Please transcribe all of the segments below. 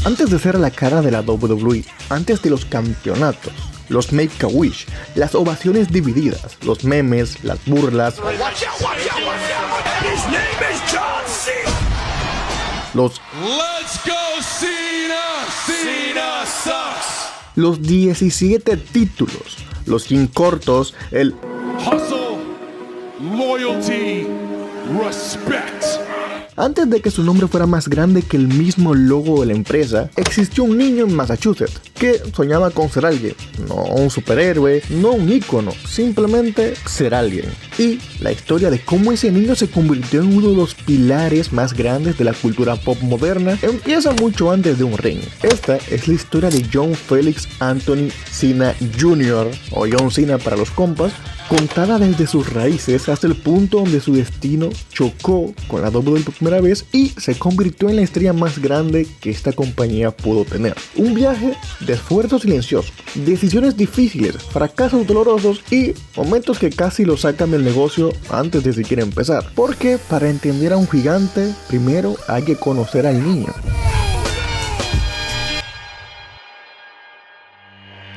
Antes de ser la cara de la WWE, antes de los campeonatos, los Make-A-Wish, las ovaciones divididas, los memes, las burlas, los Let's go Cena, Cena sucks. Los 17 títulos, los 100 cortos, el Hustle, loyalty, respect. Antes de que su nombre fuera más grande que el mismo logo de la empresa, existió un niño en Massachusetts que soñaba con ser alguien, no un superhéroe, no un ícono, simplemente ser alguien. Y la historia de cómo ese niño se convirtió en uno de los pilares más grandes de la cultura pop moderna empieza mucho antes de un ring. Esta es la historia de John Felix Anthony Cena Jr. o John Cena para los compas, contada desde sus raíces hasta el punto donde su destino chocó con la WWE por primera vez y se convirtió en la estrella más grande que esta compañía pudo tener. Un viaje de esfuerzos silenciosos, decisiones difíciles, fracasos dolorosos y momentos que casi lo sacan del negocio antes de siquiera empezar. Porque para entender a un gigante, primero hay que conocer al niño.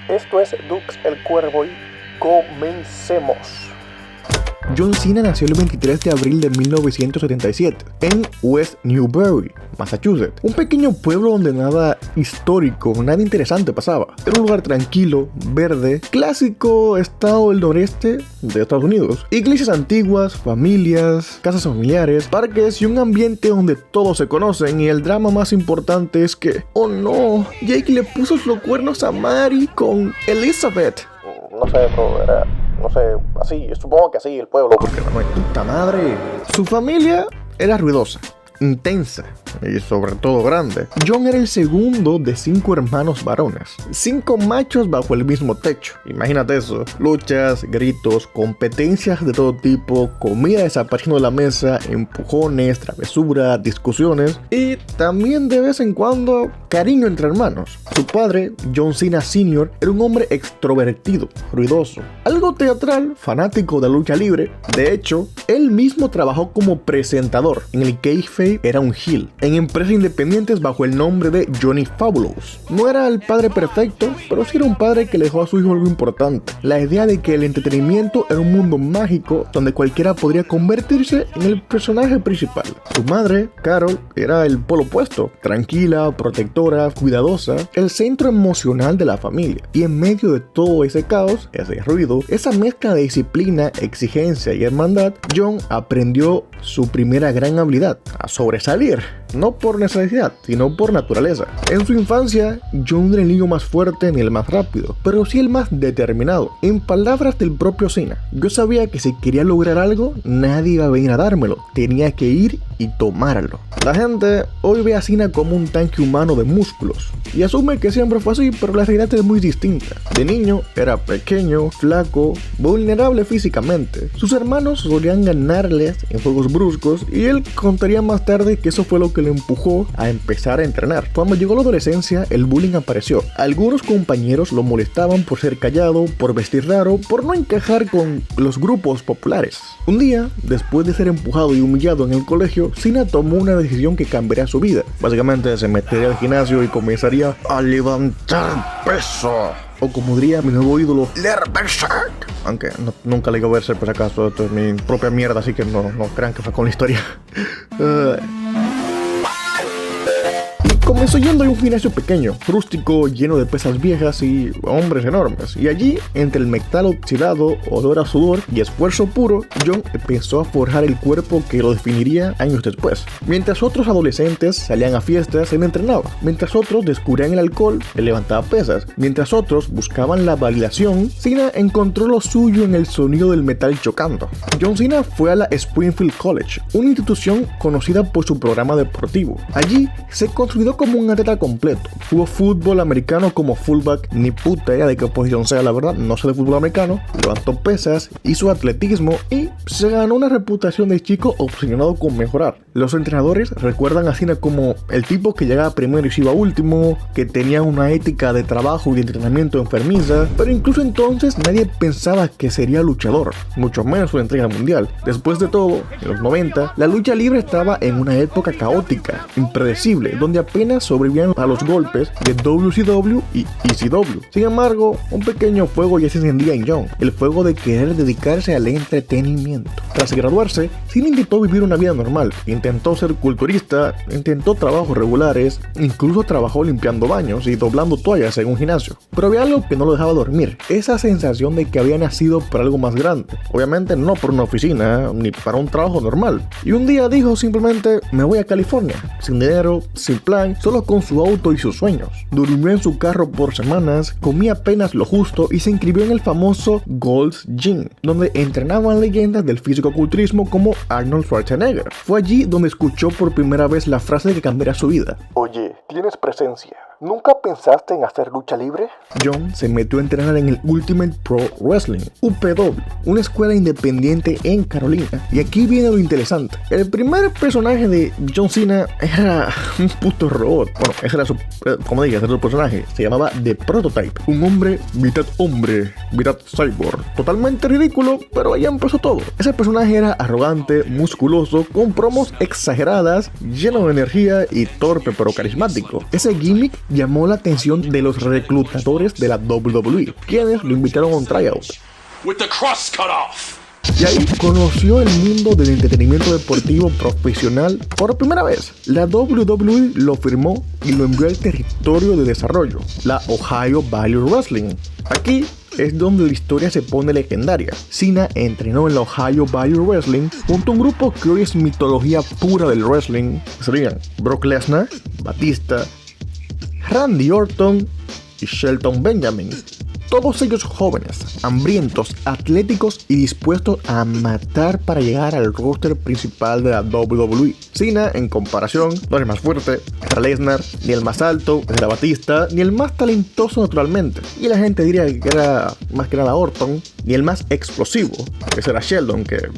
Esto es Dux el Cuervo y comencemos. John Cena nació el 23 de abril de 1977 en West Newbury, Massachusetts, un pequeño pueblo donde nada histórico, nada interesante pasaba. Era un lugar tranquilo, verde, clásico estado del noreste de Estados Unidos. Iglesias antiguas, familias, casas familiares, parques y un ambiente donde todos se conocen, y el drama más importante es que, oh no, Jake le puso los cuernos a Mary con Elizabeth. No sé, pero era... No sé, así, supongo que así el pueblo, porque no hay puta madre. Su familia era ruidosa, intensa y sobre todo grande. John era el segundo de 5 hermanos varones, 5 machos bajo el mismo techo. Imagínate eso, luchas, gritos, competencias de todo tipo, comida desapareciendo de la mesa, empujones, travesuras, discusiones y también de vez en cuando cariño entre hermanos. Su padre, John Cena Sr., era un hombre extrovertido, ruidoso, algo teatral, fanático de la lucha libre. De hecho, él mismo trabajó como presentador. En el kayfabe era un heel, en empresas independientes bajo el nombre de Johnny Fabulous. No era el padre perfecto, pero sí era un padre que le dejó a su hijo algo importante: la idea de que el entretenimiento era un mundo mágico donde cualquiera podría convertirse en el personaje principal. Su madre, Carol, era el polo opuesto, tranquila, protectora, cuidadosa, el centro emocional de la familia. Y en medio de todo ese caos, ese ruido, esa mezcla de disciplina, exigencia y hermandad, John aprendió su primera gran habilidad: a sobresalir, no por necesidad, sino por naturaleza. En su infancia, John era el niño más fuerte ni el más rápido, pero sí el más determinado. En palabras del propio Cena, yo sabía que si quería lograr algo, nadie iba a venir a dármelo, tenía que ir y tomarlo. La gente hoy ve a Cena como un tanque humano de músculos y asume que siempre fue así, pero la realidad es muy distinta. De niño era pequeño, flaco, vulnerable físicamente. Sus hermanos solían ganarles en juegos bruscos y él contaría más tarde que eso fue lo que le empujó a empezar a entrenar. Cuando llegó la adolescencia, el bullying apareció. Algunos compañeros lo molestaban por ser callado, por vestir raro, por no encajar con los grupos populares. Un día, después de ser empujado y humillado en el colegio, Cena tomó una decisión que cambiaría su vida. Básicamente se metería al gimnasio y comenzaría a levantar peso. O como diría mi nuevo ídolo, Larry Bird. Aunque nunca le digo Berserk por si acaso, esto es mi propia mierda, así que no crean que fue con la historia. Comenzó yendo a un gimnasio pequeño, rústico, lleno de pesas viejas y hombres enormes. Y allí, entre el metal oxidado, olor a sudor y esfuerzo puro, John empezó a forjar el cuerpo que lo definiría años después. Mientras otros adolescentes salían a fiestas, él entrenaba. Mientras otros descubrían el alcohol, él levantaba pesas. Mientras otros buscaban la validación, Cena encontró lo suyo en el sonido del metal chocando. John Cena fue a la Springfield College, una institución conocida por su programa deportivo. Allí se consolidó como un atleta completo. Jugó fútbol americano como fullback, ni puta idea de qué posición sea, la verdad, no sé de fútbol americano. Levantó pesas, hizo atletismo y se ganó una reputación de chico obsesionado con mejorar. Los entrenadores recuerdan a Cena como el tipo que llegaba primero y se iba último, que tenía una ética de trabajo y de entrenamiento enfermiza, pero incluso entonces nadie pensaba que sería luchador, mucho menos una estrella mundial. Después de todo, en los 90, la lucha libre estaba en una época caótica, impredecible, donde apenas apenas sobrevivían a los golpes de WCW y ECW. Sin embargo, un pequeño fuego ya se encendía en John, el fuego de querer dedicarse al entretenimiento. Tras graduarse, Cena intentó vivir una vida normal, intentó ser culturista, intentó trabajos regulares, incluso trabajó limpiando baños y doblando toallas en un gimnasio. Pero había algo que no lo dejaba dormir, esa sensación de que había nacido para algo más grande. Obviamente no por una oficina, ni para un trabajo normal. Y un día dijo simplemente, me voy a California, sin dinero, sin plan, solo con su auto y sus sueños. Durmió en su carro por semanas, comía apenas lo justo y se inscribió en el famoso Gold's Gym, donde entrenaban leyendas del fisicoculturismo como Arnold Schwarzenegger. Fue allí donde escuchó por primera vez la frase que cambiaría su vida. Oye, tienes presencia. ¿Nunca pensaste en hacer lucha libre? John se metió a entrenar en el Ultimate Pro Wrestling, UPW, una escuela independiente en Carolina. Y aquí viene lo interesante. El primer personaje de John Cena era un puto robot. Bueno, ese era su personaje. Se llamaba The Prototype. Un hombre, mitad cyborg. Totalmente ridículo, pero ahí empezó todo. Ese personaje era arrogante, musculoso, con promos exageradas, lleno de energía y torpe pero carismático. Ese gimmick llamó la atención de los reclutadores de la WWE, quienes lo invitaron a un tryout. Y ahí conoció el mundo del entretenimiento deportivo profesional por primera vez. La WWE lo firmó y lo envió al territorio de desarrollo, la Ohio Valley Wrestling. Aquí es donde la historia se pone legendaria. Cena entrenó en la Ohio Valley Wrestling junto a un grupo que hoy es mitología pura del wrestling. Serían Brock Lesnar, Batista, Randy Orton y Shelton Benjamin. Todos ellos jóvenes, hambrientos, atléticos y dispuestos a matar para llegar al roster principal de la WWE. Cena, en comparación, no era el más fuerte, era Lesnar, ni el más alto, era Batista, ni el más talentoso naturalmente. Y la gente diría que era más que nada Orton, ni el más explosivo, que era Sheldon, que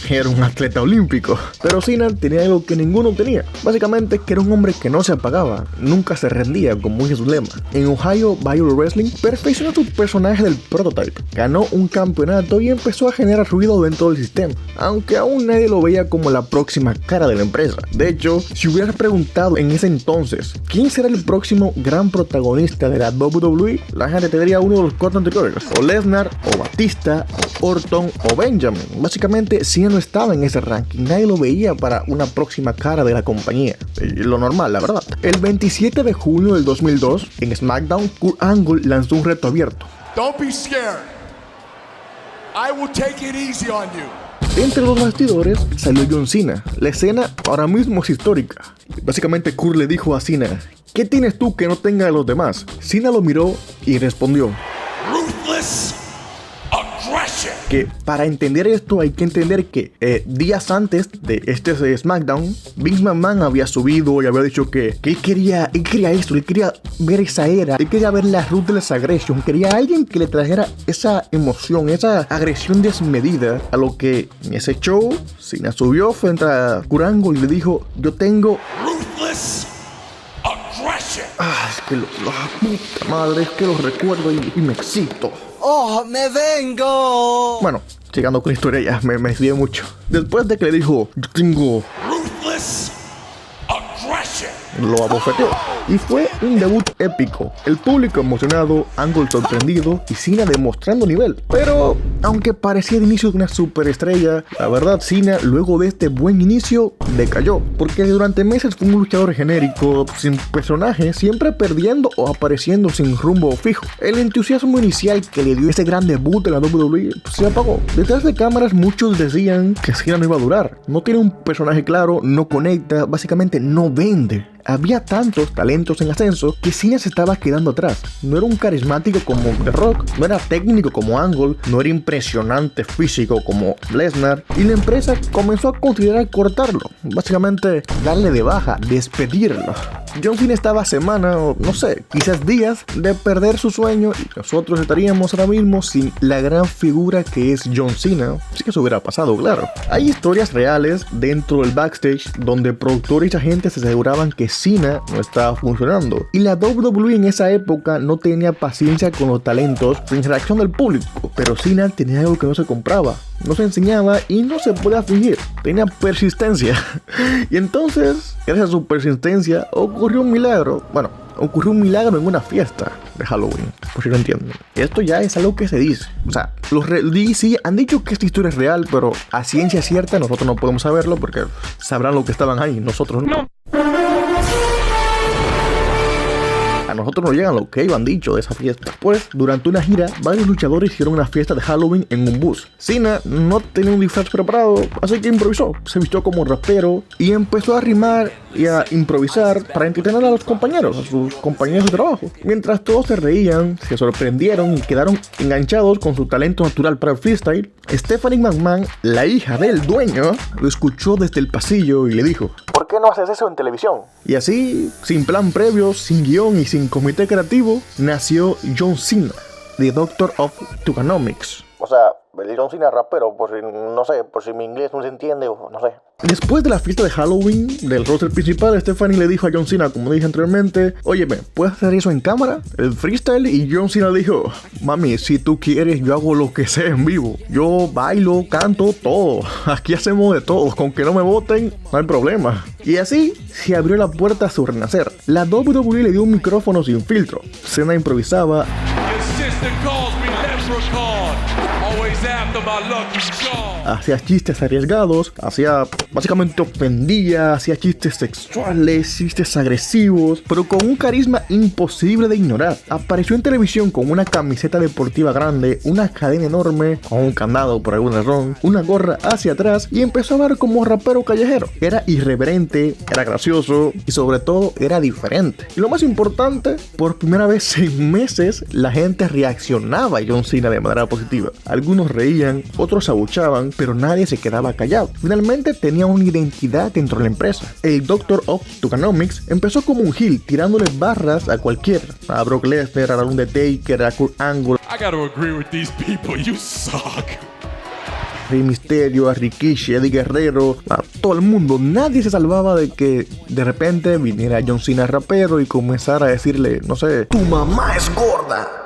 era un atleta olímpico. Pero Cena tenía algo que ninguno tenía. Básicamente que era un hombre que no se apagaba, nunca se rendía, como dice su lema. En Ohio Valley Wrestling perfeccionó su personaje del Prototype, ganó un campeonato y empezó a generar ruido dentro del sistema, aunque aún nadie lo veía como la próxima cara de la empresa. De hecho, si hubieras preguntado en ese entonces quién será el próximo gran protagonista de la WWE, la gente te diría uno de los cuatro anteriores, o Lesnar, o Batista, o Orton, o Benjamin. Básicamente Cena no estaba en ese ranking, nadie lo veía para una próxima cara de la compañía. Lo normal, la verdad. El 27 de junio del 2002, en SmackDown, Kurt Angle lanzó un reto abierto. Don't be scared. I will take it easy on you. Entre los bastidores salió John Cena. La escena ahora mismo es histórica. Básicamente Kurt le dijo a Cena, ¿qué tienes tú que no tengan los demás? Cena lo miró y respondió, Ruthless aggression. Que para entender esto hay que entender que días antes de este SmackDown, Vince McMahon había subido y había dicho que él quería esto, él quería ver esa era, él quería ver la Ruthless Aggression, quería alguien que le trajera esa emoción, esa agresión desmedida. A lo que en ese show, Cena subió frente a Kurt Angle y le dijo, yo tengo Ruthless aggression. es que la puta madre, es que lo recuerdo y me excito. ¡Oh, me vengo! Bueno, llegando con la historia ya me desvié mucho. Después de que le dijo, yo tengo Ruthless aggression. lo abofeteó. Y fue un debut épico. El público emocionado, Angle sorprendido y Cena demostrando nivel. Pero, aunque parecía el inicio de una superestrella, la verdad Cena, luego de este buen inicio, decayó. Porque durante meses fue un luchador genérico, sin personaje, siempre perdiendo o apareciendo sin rumbo fijo. El entusiasmo inicial que le dio ese gran debut en la WWE se apagó. Detrás de cámaras muchos decían que Cena no iba a durar. No tiene un personaje claro, no conecta, básicamente no vende. Había tantos talentos en ascenso que Cena se estaba quedando atrás. No era un carismático como The Rock, no era técnico como Angle, no era impresionante físico como Lesnar, y la empresa comenzó a considerar cortarlo, básicamente darle de baja, despedirlo. John Cena estaba a semana o no sé, quizás días de perder su sueño y nosotros estaríamos ahora mismo sin la gran figura que es John Cena. Sí que eso hubiera pasado, claro. Hay historias reales dentro del backstage donde productores y agentes se aseguraban que Cena no estaba funcionando y la WWE en esa época no tenía paciencia con los talentos sin reacción del público, pero Cena tenía algo que no se compraba: no se enseñaba y no se podía fingir, tenía persistencia. Y entonces, gracias a su persistencia, ocurrió un milagro. Bueno, ocurrió un milagro en una fiesta de Halloween, por si no entienden. Esto ya es algo que se dice. O sea, los DC han dicho que esta historia es real, pero a ciencia cierta nosotros no podemos saberlo porque sabrán lo que estaban ahí, nosotros no. A nosotros nos llegan lo que ellos han dicho de esa fiesta. Pues, durante una gira, varios luchadores hicieron una fiesta de Halloween en un bus. Cena no tenía un disfraz preparado, así que improvisó. Se vistió como rapero y empezó a rimar y a improvisar para entretener a los compañeros, a sus compañeros de trabajo. Mientras todos se reían, se sorprendieron y quedaron enganchados con su talento natural para el freestyle, Stephanie McMahon, la hija del dueño, lo escuchó desde el pasillo y le dijo: ¿por qué no haces eso en televisión? Y así, sin plan previo, sin guión y sin comité creativo, nació John Cena, The Doctor of Thuganomics. O sea, el John Cena rapero, por si, no sé, por si mi inglés no se entiende o no sé. Después de la fiesta de Halloween del roster principal, Stephanie le dijo a John Cena, como dije anteriormente: óyeme, ¿puedes hacer eso en cámara? El freestyle. Y John Cena dijo: mami, si tú quieres, yo hago lo que sea en vivo. Yo bailo, canto, todo. Aquí hacemos de todo. Con que no me voten, no hay problema. Y así se abrió la puerta a su renacer. La WWE le dio un micrófono sin filtro. Cena improvisaba, hacía chistes arriesgados, básicamente ofendía, hacía chistes sexuales, chistes agresivos, pero con un carisma imposible de ignorar. Apareció en televisión con una camiseta deportiva grande, una cadena enorme, con un candado por alguna razón, una gorra hacia atrás y empezó a hablar como rapero callejero. Era irreverente, era gracioso y sobre todo era diferente. Y lo más importante, por primera vez en meses, la gente reaccionaba a John Cena de manera positiva. Algunos reían, otros abuchaban, pero nadie se quedaba callado. Finalmente tenía una identidad dentro de la empresa. El Doctor of Thuganomics empezó como un heel, tirándole barras a cualquiera. A Brock Lesnar, a Undertaker, a Kurt Angle, I gotta agree with these people, you suck. Rey Mysterio, a Rikishi, a Eddie Guerrero, a todo el mundo. Nadie se salvaba de que de repente viniera John Cena rapero y comenzara a decirle, no sé, tu mamá es gorda.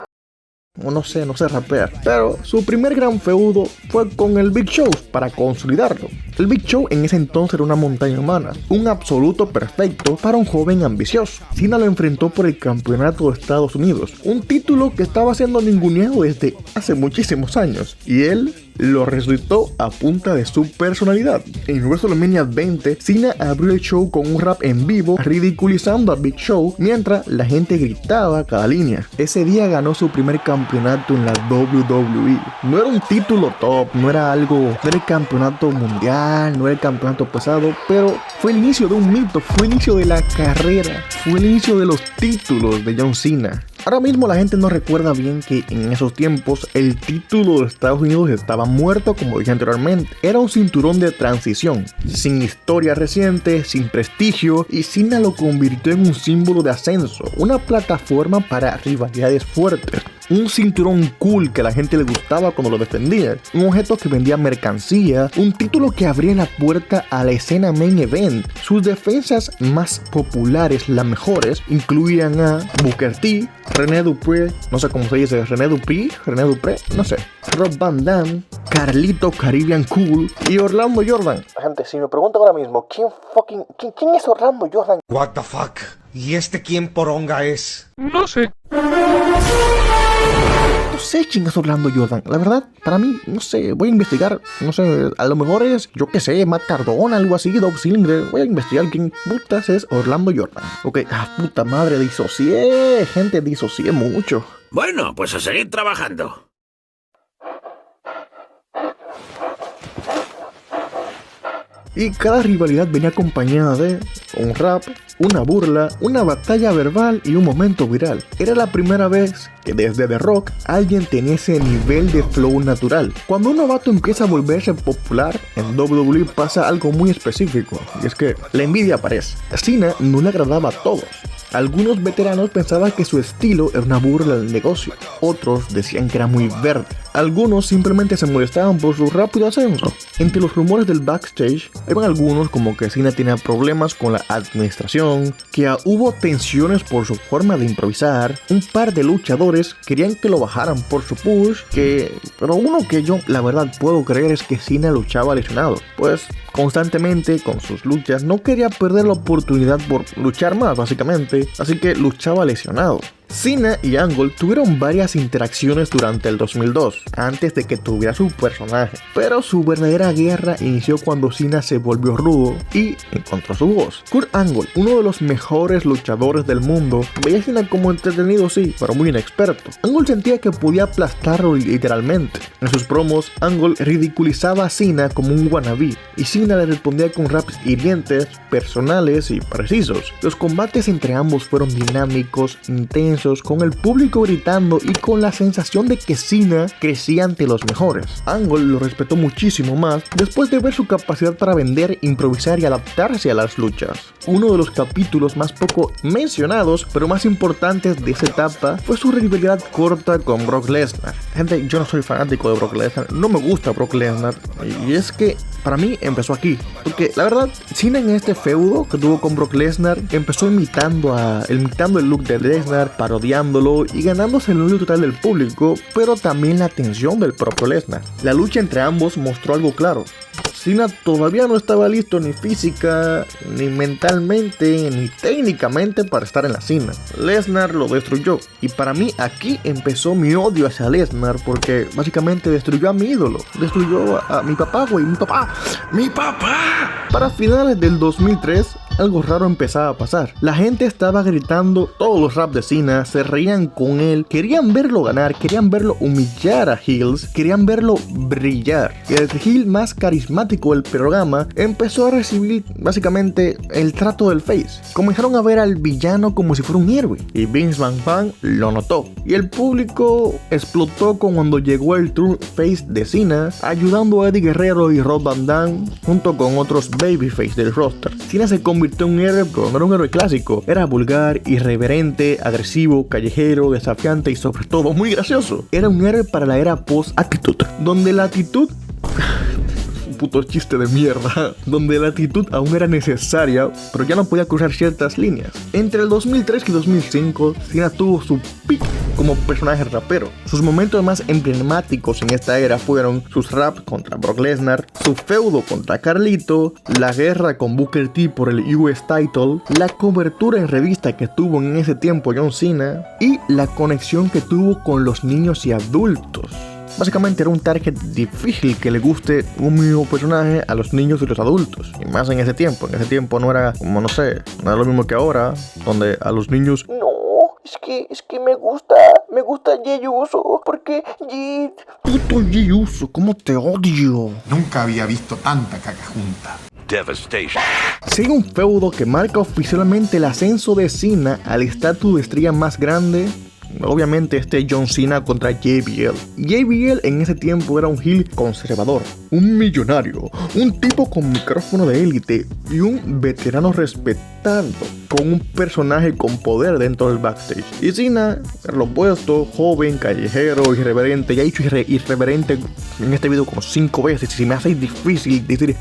O no sé rapear. Pero su primer gran feudo fue con el Big Show para consolidarlo. El Big Show en ese entonces era una montaña humana, un absoluto perfecto para un joven ambicioso. Cena lo enfrentó por el campeonato de Estados Unidos, un título que estaba siendo ninguneado desde hace muchísimos años, y él lo resucitó a punta de su personalidad. En WrestleMania 20, Cena abrió el show con un rap en vivo, ridiculizando a Big Show mientras la gente gritaba cada línea. Ese día ganó su primer campeonato en la WWE. No era un título top, no era el campeonato mundial, no era el campeonato pesado, pero fue el inicio de un mito, fue el inicio de la carrera, fue el inicio de los títulos de John Cena. Ahora mismo la gente no recuerda bien que en esos tiempos el título de Estados Unidos estaba muerto, como dije anteriormente. Era un cinturón de transición, sin historia reciente, sin prestigio, y Cena lo convirtió en un símbolo de ascenso, una plataforma para rivalidades fuertes. Un cinturón cool que a la gente le gustaba cuando lo defendía, un objeto que vendía mercancía, un título que abría la puerta a la escena main event. Sus defensas más populares, las mejores, incluían a Booker T, René Dupré, no sé cómo se dice, René Dupré, no sé, Rob Van Dam, Carlito Caribbean Cool y Orlando Jordan. Gente, si me preguntan ahora mismo, ¿quién es Orlando Jordan? What the fuck? ¿Y quién poronga es? No sé. No sé quién es Orlando Jordan, la verdad, para mí, no sé, voy a investigar, no sé, a lo mejor es, yo qué sé, Matt Cardona, algo así, Dolph Ziggler, voy a investigar quién putas es Orlando Jordan. Ok, puta madre, disocié, gente, disocié mucho. Bueno, pues a seguir trabajando. Y cada rivalidad venía acompañada de un rap, una burla, una batalla verbal y un momento viral. Era la primera vez que desde The Rock alguien tenía ese nivel de flow natural. Cuando un novato empieza a volverse popular, en WWE pasa algo muy específico, y es que la envidia aparece. A Cena no le agradaba a todos. Algunos veteranos pensaban que su estilo era una burla del negocio, otros decían que era muy verde. Algunos simplemente se molestaban por su rápido ascenso. Entre los rumores del backstage, eran algunos como que Cena tenía problemas con la administración, que hubo tensiones por su forma de improvisar, un par de luchadores querían que lo bajaran por su push, pero uno que yo la verdad puedo creer es que Cena luchaba lesionado, pues constantemente con sus luchas no quería perder la oportunidad por luchar más básicamente, así que luchaba lesionado. Cena y Angle tuvieron varias interacciones durante el 2002, antes de que tuviera su personaje, pero su verdadera guerra inició cuando Cena se volvió rudo y encontró su voz. Kurt Angle, uno de los mejores luchadores del mundo, veía a Cena como entretenido sí, pero muy inexperto. Angle sentía que podía aplastarlo literalmente. En sus promos, Angle ridiculizaba a Cena como un wannabe, y Cena le respondía con raps hirientes, personales y precisos. Los combates entre ambos fueron dinámicos, intensos, con el público gritando y con la sensación de que Cena crecía ante los mejores. Angle lo respetó muchísimo más después de ver su capacidad para vender, improvisar y adaptarse a las luchas. Uno de los capítulos más poco mencionados, pero más importantes de esa etapa, fue su rivalidad corta con Brock Lesnar. Gente, yo no soy fanático de Brock Lesnar, no me gusta Brock Lesnar, y es que para mí empezó aquí, porque la verdad, Cena en este feudo que tuvo con Brock Lesnar empezó imitando el look de Lesnar, parodiándolo y ganándose el odio total del público, pero también la atención del propio Lesnar. La lucha entre ambos mostró algo claro. Cena todavía no estaba listo ni física, ni mentalmente, ni técnicamente para estar en la cima. Lesnar lo destruyó, y para mí aquí empezó mi odio hacia Lesnar, porque básicamente destruyó a mi ídolo, destruyó a mi papá, güey, mi papá. Para finales del 2003, algo raro empezaba a pasar. La gente estaba gritando todos los raps de Cena, se reían con él, querían verlo ganar, querían verlo humillar a heels, querían verlo brillar. Y el heel más carismático del programa empezó a recibir básicamente el trato del face. Comenzaron a ver al villano como si fuera un héroe, y Vince McMahon lo notó. Y el público explotó cuando llegó el true face de Cena, ayudando a Eddie Guerrero y Rob Van Dam junto con otros babyface del roster. Cena se convirtió en un héroe, pero no era un héroe clásico. Era vulgar, irreverente, agresivo, callejero, desafiante y sobre todo muy gracioso. Era un héroe para la era post-Attitude, donde la actitud puto chiste de mierda, donde la actitud aún era necesaria, pero ya no podía cruzar ciertas líneas. Entre el 2003 y 2005, Cena tuvo su pick como personaje rapero. Sus momentos más emblemáticos en esta era fueron sus raps contra Brock Lesnar, su feudo contra Carlito, la guerra con Booker T por el US Title, la cobertura en revista que tuvo en ese tiempo John Cena y la conexión que tuvo con los niños y adultos. Básicamente era un target difícil que le guste un mismo personaje a los niños y los adultos. Y más en ese tiempo. En ese tiempo no era como, no sé, no era lo mismo que ahora, donde a los niños... No, es que me gusta Jey Uso, porque Jey... Puto Jey Uso, ¿cómo te odio? Nunca había visto tanta caca junta. Devastation. Sigue un feudo que marca oficialmente el ascenso de Cena al estatus de estrella más grande. Obviamente John Cena contra JBL. JBL en ese tiempo era un heel conservador, un millonario, un tipo con micrófono de élite y un veterano respetado, con un personaje con poder dentro del backstage. Y Cena era lo opuesto, joven, callejero, irreverente. Ya he dicho irreverente en este video como 5 veces, y si me hace difícil decir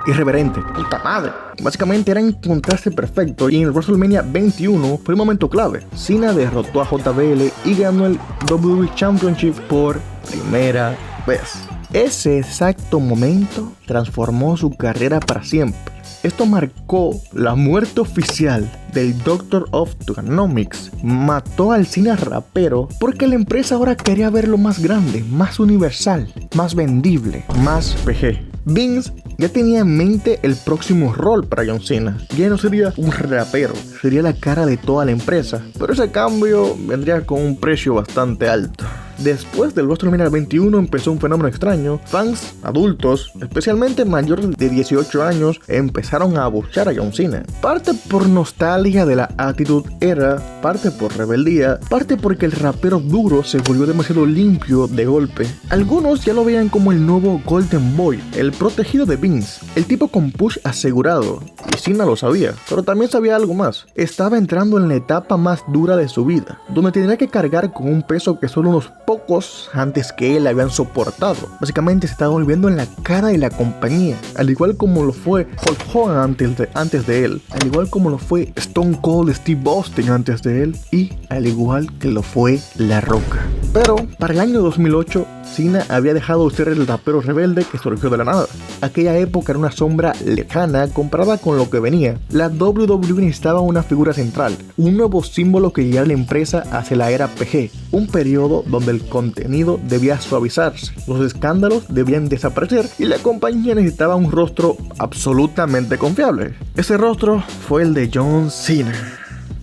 irreverente. Puta madre. Básicamente era un contraste perfecto, y en el WrestleMania 21 fue un momento clave. Cena derrotó a JBL y ganó el WWE Championship por primera vez. Ese exacto momento transformó su carrera para siempre. Esto marcó la muerte oficial del Doctor of Thuganomics. Mató al Cena rapero porque la empresa ahora quería verlo más grande, más universal, más vendible, más PG. Vince ya tenía en mente el próximo rol para John Cena. Ya no sería un rapero, sería la cara de toda la empresa. Pero ese cambio vendría con un precio bastante alto. Después del WrestleMania 21 empezó un fenómeno extraño. Fans adultos, especialmente mayores de 18 años, empezaron a abuchear a John Cena. Parte por nostalgia de la Attitude Era, parte por rebeldía, parte porque el rapero duro se volvió demasiado limpio de golpe. Algunos ya lo veían como el nuevo Golden Boy, el protegido de Vince, el tipo con push asegurado. Y Cena lo sabía, pero también sabía algo más. Estaba entrando en la etapa más dura de su vida, donde tendría que cargar con un peso que solo unos pocos antes que él habían soportado. Básicamente se estaba volviendo en la cara de la compañía, al igual como lo fue Hulk Hogan antes de él, al igual como lo fue Stone Cold Steve Austin antes de él, y al igual que lo fue La Roca. Pero para el año 2008, Cena había dejado de ser el rapero rebelde que surgió de la nada. Aquella época era una sombra lejana comparada con lo que venía. La WWE necesitaba una figura central, un nuevo símbolo que guiara la empresa hacia la era PG, un periodo donde el contenido debía suavizarse, los escándalos debían desaparecer y la compañía necesitaba un rostro absolutamente confiable. Ese rostro fue el de John Cena.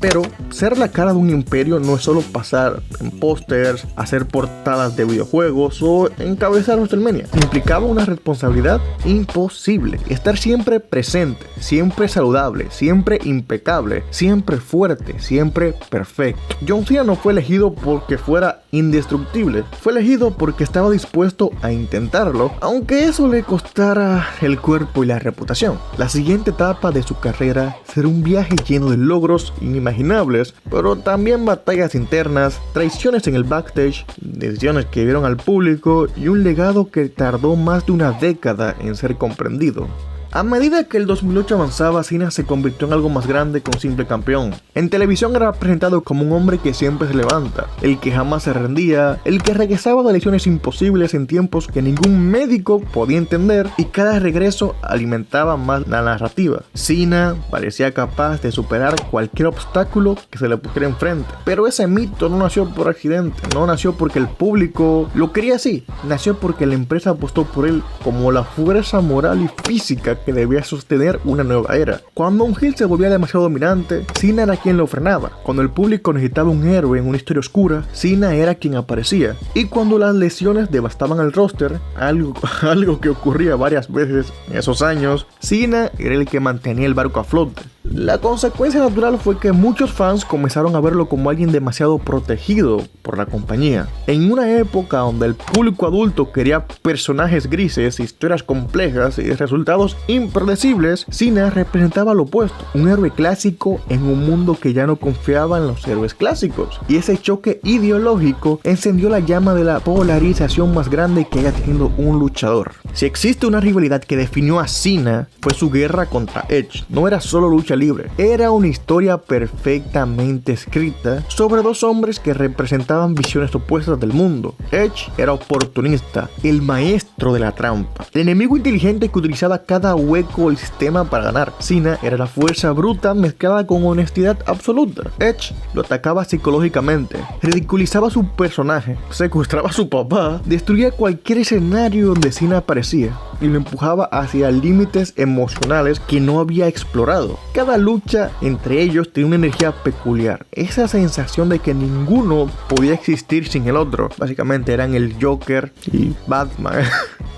Pero ser la cara de un imperio no es solo pasar en pósters, hacer portadas de videojuegos o encabezar WrestleMania. Implicaba una responsabilidad imposible. Estar siempre presente, siempre saludable, siempre impecable, siempre fuerte, siempre perfecto. John Cena no fue elegido porque fuera indestructible. Fue elegido porque estaba dispuesto a intentarlo, aunque eso le costara el cuerpo y la reputación. La siguiente etapa de su carrera será un viaje lleno de logros inimaginables, pero también batallas internas, traiciones en el backstage, decisiones que vieron al público y un legado que tardó más de una década en ser comprendido. A medida que el 2008 avanzaba, Cena se convirtió en algo más grande que un simple campeón. En televisión era presentado como un hombre que siempre se levanta, el que jamás se rendía, el que regresaba de lesiones imposibles en tiempos que ningún médico podía entender, y cada regreso alimentaba más la narrativa. Cena parecía capaz de superar cualquier obstáculo que se le pusiera enfrente. Pero ese mito no nació por accidente, no nació porque el público lo quería así, nació porque la empresa apostó por él como la fuerza moral y física que debía sostener una nueva era. Cuando un heel se volvía demasiado dominante, Cena era quien lo frenaba. Cuando el público necesitaba un héroe en una historia oscura, Cena era quien aparecía. Y cuando las lesiones devastaban el roster, algo que ocurría varias veces en esos años, Cena era el que mantenía el barco a flote. La consecuencia natural fue que muchos fans comenzaron a verlo como alguien demasiado protegido por la compañía. En una época donde el público adulto quería personajes grises, historias complejas y resultados impredecibles, Cena representaba lo opuesto, un héroe clásico en un mundo que ya no confiaba en los héroes clásicos. Y ese choque ideológico encendió la llama de la polarización más grande que haya tenido un luchador. Si existe una rivalidad que definió a Cena, fue su guerra contra Edge. No era solo lucha libre, era una historia perfectamente escrita sobre dos hombres que representaban visiones opuestas del mundo. Edge era oportunista, el maestro de la trampa, el enemigo inteligente que utilizaba cada hueco del sistema para ganar. Cena era la fuerza bruta mezclada con honestidad absoluta. Edge lo atacaba psicológicamente, ridiculizaba su personaje, secuestraba a su papá, destruía cualquier escenario donde Cena aparecía y lo empujaba hacia límites emocionales que no había explorado. Cada lucha entre ellos tenía una energía peculiar, esa sensación de que ninguno podía existir sin el otro. Básicamente eran el Joker y Batman.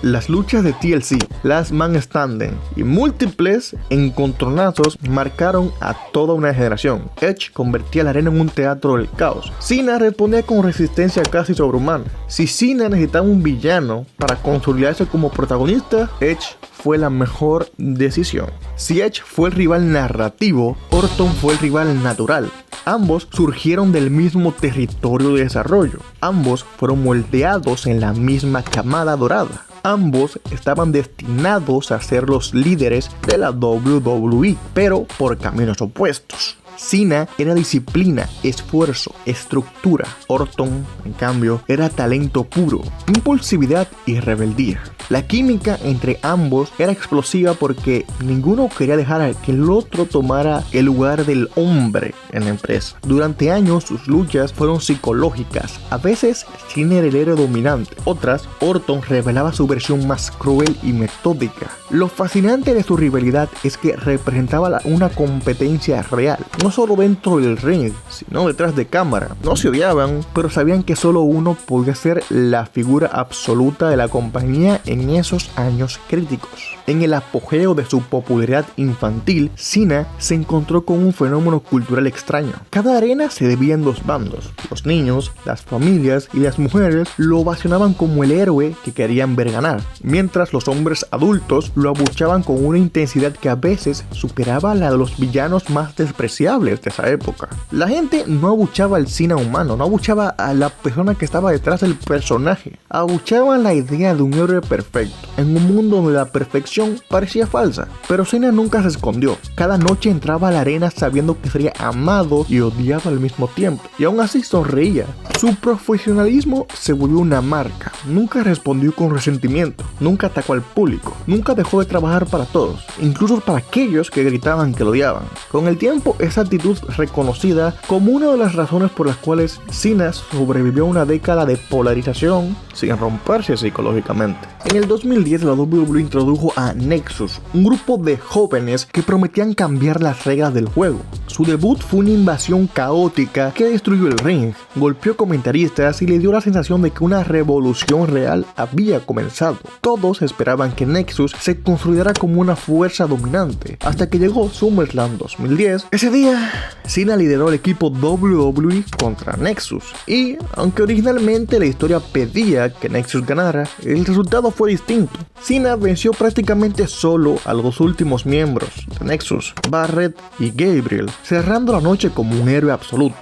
Las luchas de TLC, Last Man Standing y múltiples encontronazos marcaron a toda una generación. Edge convertía la arena en un teatro del caos. Cena respondía con resistencia casi sobrehumana. Si Cena necesitaba un villano para consolidarse como protagonista, Edge fue la mejor decisión. Si Edge fue el rival narrativo, Orton fue el rival natural. Ambos surgieron del mismo territorio de desarrollo. Ambos fueron moldeados en la misma camada dorada. Ambos estaban destinados a ser los líderes de la WWE, pero por caminos opuestos. Cena era disciplina, esfuerzo, estructura. Orton, en cambio, era talento puro, impulsividad y rebeldía. La química entre ambos era explosiva porque ninguno quería dejar a que el otro tomara el lugar del hombre en la empresa. Durante años sus luchas fueron psicológicas. A veces Cena era el héroe dominante, otras Orton revelaba su versión más cruel y metódica. Lo fascinante de su rivalidad es que representaba una competencia real, no solo dentro del ring, sino detrás de cámara. No se odiaban, pero sabían que solo uno podía ser la figura absoluta de la compañía en esos años críticos. En el apogeo de su popularidad infantil, Cena se encontró con un fenómeno cultural extraño. Cada arena se dividía en dos bandos. Los niños, las familias y las mujeres lo ovacionaban como el héroe que querían ver ganar, mientras los hombres adultos lo abucheaban con una intensidad que a veces superaba la de los villanos más despreciables de esa época. La gente no abuchaba al Cena humano, no abuchaba a la persona que estaba detrás del personaje, abuchaban la idea de un héroe perfecto, en un mundo donde la perfección parecía falsa. Pero Cena nunca se escondió. Cada noche entraba a la arena sabiendo que sería amado y odiado al mismo tiempo, y aún así sonreía. Su profesionalismo se volvió una marca. Nunca respondió con resentimiento, nunca atacó al público, nunca dejó de trabajar para todos, incluso para aquellos que gritaban que lo odiaban. Con el tiempo, esa actitud reconocida como una de las razones por las cuales Cena sobrevivió a una década de polarización sin romperse psicológicamente. En el 2010 la WWE introdujo a Nexus, un grupo de jóvenes que prometían cambiar las reglas del juego. Su debut fue una invasión caótica que destruyó el ring, golpeó comentaristas y le dio la sensación de que una revolución real había comenzado. Todos esperaban que Nexus se consolidara como una fuerza dominante, hasta que llegó SummerSlam 2010. Ese día, Cena lideró el equipo WWE contra Nexus, y aunque originalmente la historia pedía que Nexus ganara, el resultado fue distinto. Cena venció prácticamente solo a los dos últimos miembros de Nexus, Barrett y Gabriel, cerrando la noche como un héroe absoluto.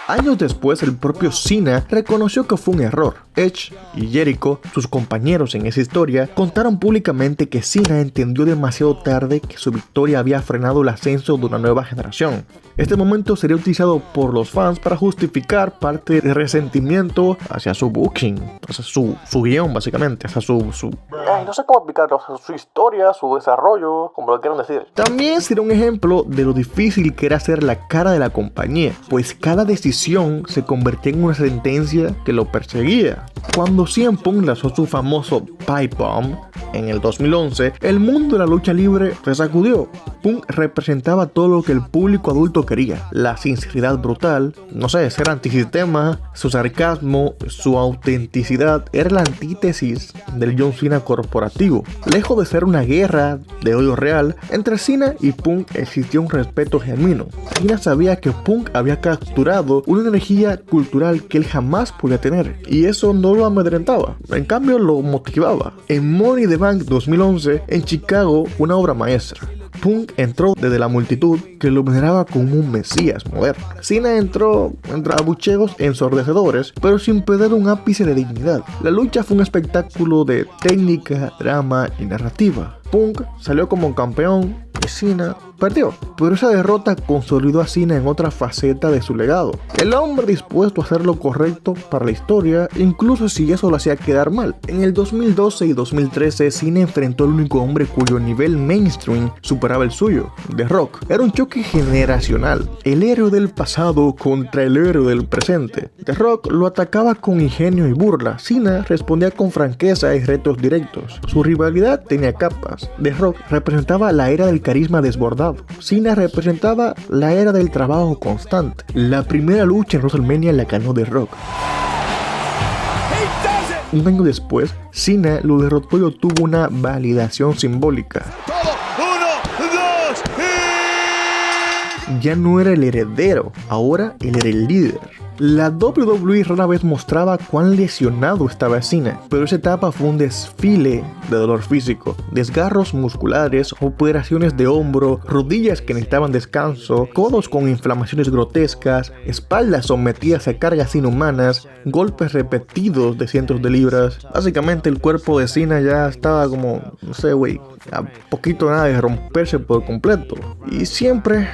Años después, el propio Cena reconoció que fue un error. Edge y Jericho, sus compañeros en esa historia, contaron públicamente que Cena entendió demasiado tarde que su victoria había frenado el ascenso de una nueva generación. Este momento sería utilizado por los fans para justificar parte de resentimiento hacia su booking, hacia su guión básicamente, hacia no sé cómo explicarlo, su historia, su desarrollo, como lo quieran decir. También será un ejemplo de lo difícil que era ser la cara de la compañía, pues cada decisión se convertía en una sentencia que lo perseguía. Cuando CM Punk lanzó su famoso Pipe Bomb en el 2011, el mundo de la lucha libre se sacudió. Punk representaba todo lo que el público adulto quería: la sinceridad brutal, ser antisistema, su sarcasmo, su autenticidad. Era la antítesis del John Cena corporativo. Lejos de ser una guerra de odio real, entre Cena y Punk existía un respeto genuino. Cena sabía que Punk había capturado una energía cultural que él jamás podía tener, y eso no lo amedrentaba, en cambio lo motivaba. En Money in the Bank 2011, en Chicago, una obra maestra, Punk entró desde la multitud que lo veneraba como un mesías moderno. Cena entró entre abucheos ensordecedores, pero sin perder un ápice de dignidad. La lucha fue un espectáculo de técnica, drama y narrativa. Punk salió como campeón y Cena perdió, pero esa derrota consolidó a Cena en otra faceta de su legado. El hombre dispuesto a hacer lo correcto para la historia, incluso si eso lo hacía quedar mal. En el 2012 y 2013, Cena enfrentó al único hombre cuyo nivel mainstream superaba el suyo, The Rock. Era un choque generacional, el héroe del pasado contra el héroe del presente. The Rock lo atacaba con ingenio y burla. Cena respondía con franqueza y retos directos. Su rivalidad tenía capas. The Rock representaba la era del carisma desbordado. Cena representaba la era del trabajo constante. La primera lucha en WrestleMania la ganó The Rock. Un año después, Cena lo derrotó y obtuvo una validación simbólica. Ya no era el heredero, ahora él era el líder. La WWE rara vez mostraba cuán lesionado estaba Cena, pero esa etapa fue un desfile de dolor físico, desgarros musculares, operaciones de hombro, rodillas que necesitaban descanso, codos con inflamaciones grotescas, espaldas sometidas a cargas inhumanas, golpes repetidos de cientos de libras. Básicamente el cuerpo de Cena ya estaba como, a poquito nada de romperse por completo. Y siempre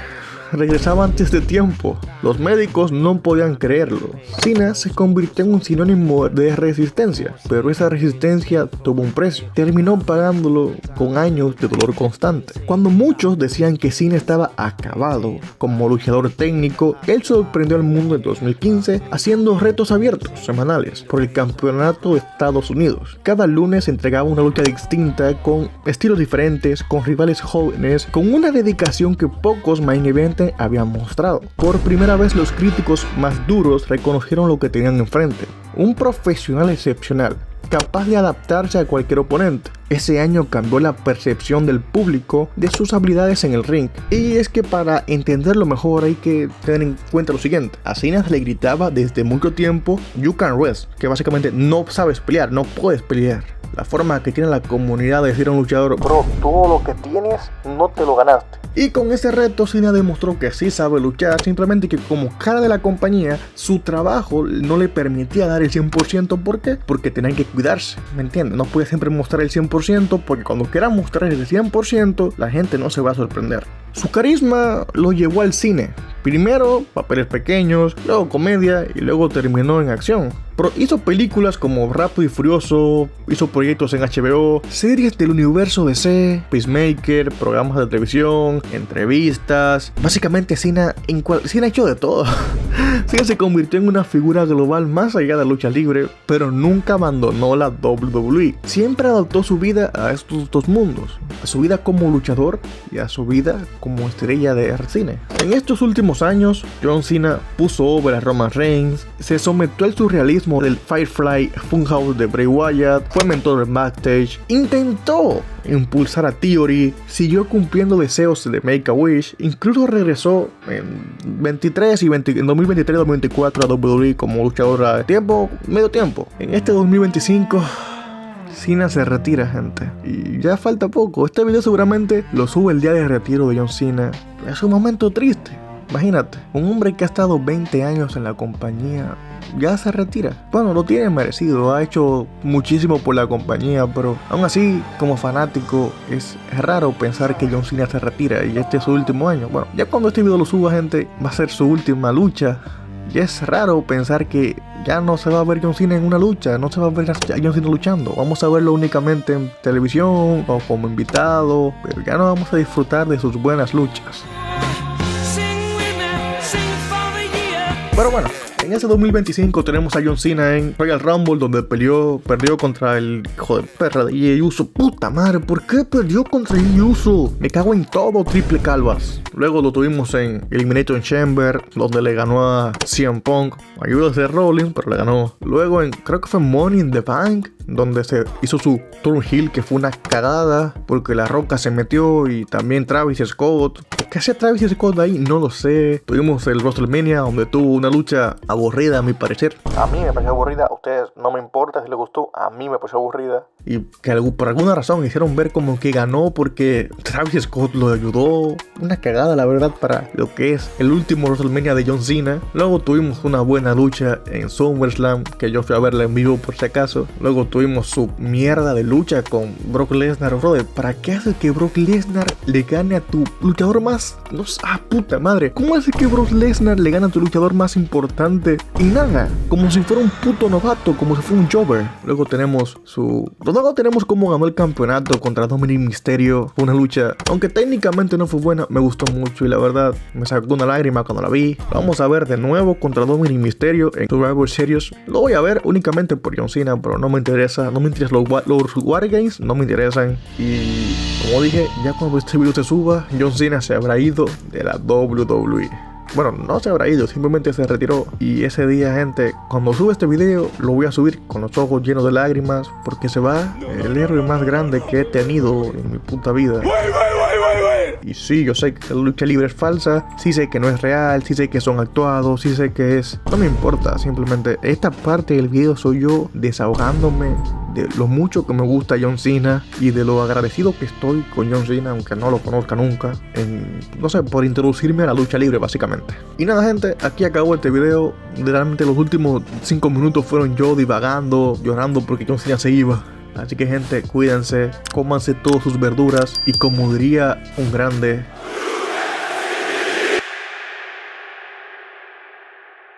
regresaba antes de tiempo. Los médicos no podían creerlo. Cena se convirtió en un sinónimo de resistencia, pero esa resistencia tuvo un precio. Terminó pagándolo con años de dolor constante. Cuando muchos decían que Cena estaba acabado como luchador técnico, él sorprendió al mundo en 2015 haciendo retos abiertos semanales por el campeonato de Estados Unidos. Cada lunes entregaba una lucha distinta con estilos diferentes, con rivales jóvenes, con una dedicación que pocos main event habían mostrado. Por primera vez los críticos más duros reconocieron lo que tenían enfrente. Un profesional excepcional, capaz de adaptarse a cualquier oponente. Ese año cambió la percepción del público de sus habilidades en el ring. Y es que para entenderlo mejor hay que tener en cuenta lo siguiente. A Cena le gritaba desde mucho tiempo "You can wrestle", que básicamente no sabes pelear, no puedes pelear. La forma que tiene la comunidad de decir a un luchador: bro, todo lo que tienes no te lo ganaste. Y con ese reto Cena demostró que sí sabe luchar, simplemente que como cara de la compañía, su trabajo no le permitía dar el 100%. ¿Por qué? Porque tenían que cuidarse, ¿me entiendes? No puede siempre mostrar el 100%, porque cuando quiera mostrar el 100%, la gente no se va a sorprender. Su carisma lo llevó al cine. Primero papeles pequeños, luego comedia y luego terminó en acción. Pero hizo películas como Rápido y Furioso, hizo proyectos en HBO, series del universo DC, Peacemaker, programas de televisión, entrevistas. Básicamente Cena ha hecho de todo. Cena se convirtió en una figura global más allá de la lucha libre, pero nunca abandonó la WWE. Siempre adaptó su vida a estos dos mundos, a su vida como luchador y a su vida como estrella de cine. En estos últimos años, John Cena puso over a Roman Reigns, se sometió al surrealismo del Firefly Funhouse de Bray Wyatt, fue mentor del backstage, intentó impulsar a Theory, siguió cumpliendo deseos de Make-A-Wish, incluso regresó en 2023 y 2024 a WWE como luchador a medio tiempo. En este 2025 Cena se retira, gente, y ya falta poco. Este video seguramente lo sube el día de retiro de John Cena. Es un momento triste. Imagínate, un hombre que ha estado 20 años en la compañía ya se retira. Bueno, lo tiene merecido, ha hecho muchísimo por la compañía, pero aún así, como fanático, es raro pensar que John Cena se retira y este es su último año. Bueno, ya cuando este video lo suba, gente, va a ser su última lucha. Y es raro pensar que ya no se va a ver John Cena en una lucha, no se va a ver a John Cena luchando. Vamos a verlo únicamente en televisión o como invitado, pero ya no vamos a disfrutar de sus buenas luchas. Pero bueno, en ese 2025 tenemos a John Cena en Royal Rumble, donde perdió contra el hijo de perra de Jey Uso. Puta madre, ¿por qué perdió contra Jey Uso? Me cago en todo, triple calvas. Luego lo tuvimos en Elimination Chamber, donde le ganó a CM Punk. Ayuda a hacer Rollins, pero le ganó. Luego creo que fue Money in the Bank, donde se hizo su turn heel, que fue una cagada, porque La Roca se metió y también Travis Scott. ¿Qué hacía Travis Scott ahí? No lo sé. Tuvimos el WrestleMania, donde tuvo una lucha aburrida, a mi parecer. A mí me pareció aburrida, a ustedes no me importa si les gustó, a mí me pareció aburrida. Y que por alguna razón hicieron ver como que ganó porque Travis Scott lo ayudó. Una cagada, la verdad, para lo que es el último WrestleMania de John Cena. Luego tuvimos una buena lucha en SummerSlam, que yo fui a verla en vivo por si acaso. Luego tuvimos su mierda de lucha con Brock Lesnar. Brother, ¿para qué hace que Brock Lesnar le gane a tu luchador más? No, puta madre. ¿Cómo hace que Brock Lesnar le gane a tu luchador más importante? Y nada, como si fuera un puto novato, como si fuera un jobber. Luego tenemos cómo ganó el campeonato contra Dominic Mysterio. Fue una lucha, aunque técnicamente no fue buena, me gustó mucho y la verdad me sacó una lágrima cuando la vi. Lo vamos a ver de nuevo contra Dominic Mysterio en Survivor Series. Lo voy a ver únicamente por John Cena, pero no me interesa los Wargames, no me interesan. Y como dije, ya cuando este video se suba, John Cena se habrá ido de la WWE. Bueno, no se habrá ido, simplemente se retiró. Y ese día, gente, cuando sube este video, lo voy a subir con los ojos llenos de lágrimas, porque se va el héroe más grande que he tenido en mi puta vida. Y sí, yo sé que la lucha libre es falsa, sí sé que no es real, sí sé que son actuados, sí sé que es... No me importa, simplemente esta parte del video soy yo desahogándome de lo mucho que me gusta John Cena y de lo agradecido que estoy con John Cena, aunque no lo conozca nunca, no sé, por introducirme a la lucha libre básicamente. Y nada, gente, aquí acabó este video. Literalmente los últimos 5 minutos fueron yo divagando, llorando porque John Cena se iba. Así que, gente, cuídense, cómanse todas sus verduras y, como diría un grande,